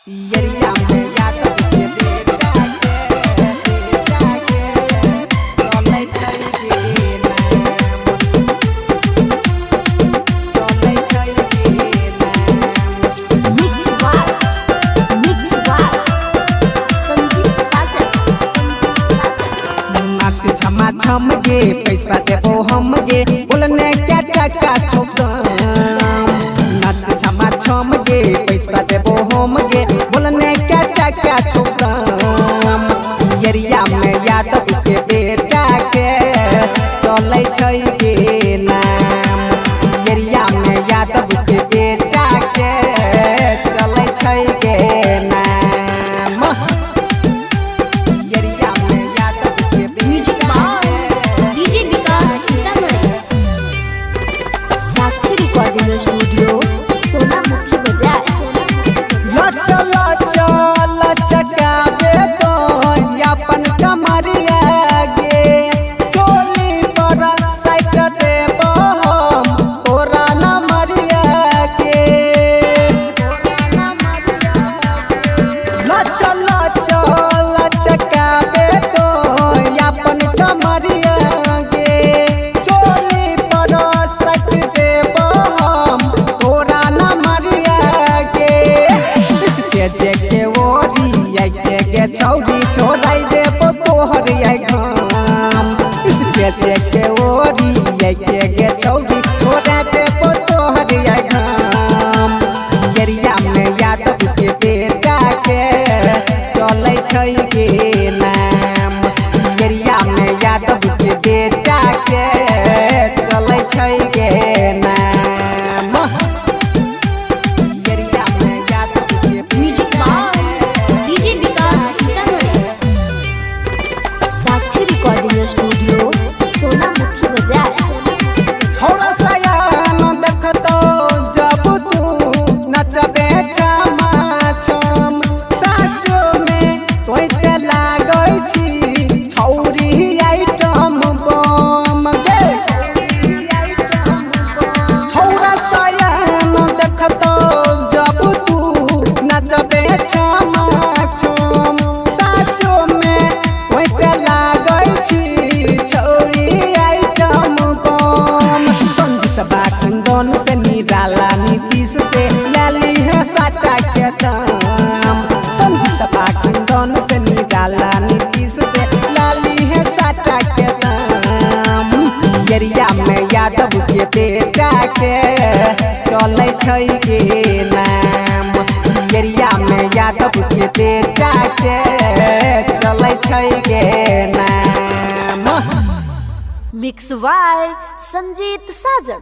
urea में यादव के बेटा के चलै छै के नाम चलै छै के नाम मिक्स बार संजीत साजन नाच छमा छम गे पैसा देबो हम गे बोलने क्या टका छौकम नाच छमा छम गे पैसा देबो हम गे बोलने क्या टका छौकम यरिया में यादव के बेटा के चलै छै के नाम यरिया में यादव के बेटा के चलै छै के नाम यरिया में यादव के म्यूजिक बेटा बार डीजे विकास सीतामढ़ी साक्षी रिकॉर्डिंग स्टूडियो सोनामुखी बाजार चल चल चकाबे तो अपन कमरिया गे चोली पर साइट देबो हम तोरा नमरिया के चल चल चकाबे तो अपन कमरिया गे चोली पर साइट देबो हम तोरा नमरिया के जे ओरी आई के छौरी छोड़ाई देबो तोहर आई घाम इसके जे ओरी आई के छौरी छोड़ा देबो तोहर आई घाम यरिया में यादव के बेटा के चलै छै के नाम यरिया में यादव के बेटा के चलै छै के नाम यरिया में यादव के म्यूजिक बार डीजे विकास सीतामढ़ी साक्षी रिकॉर्डिंग स्टूडियो सोनामुखी बाजार छोरा सयान देखतो जब तू नचबे छमा छम साचो में तोइते लागै छी छौरी आइटम बम गे छोरा सयान देखतो जब तू नचबे छमा छम साचो में तोइते लागै छी छौरी आइटम बम संगीत बाखंडन से निराला नीतीश से लाली है साटा के दाम संगीत बाखंडन से निराला नीतीश से लाली है साटा के दाम यरिया में यादव के बेटा के चलै छै के नाम यरिया में यादव के बेटा के चलै छै के नाम मिक्स बाय संजीत साजन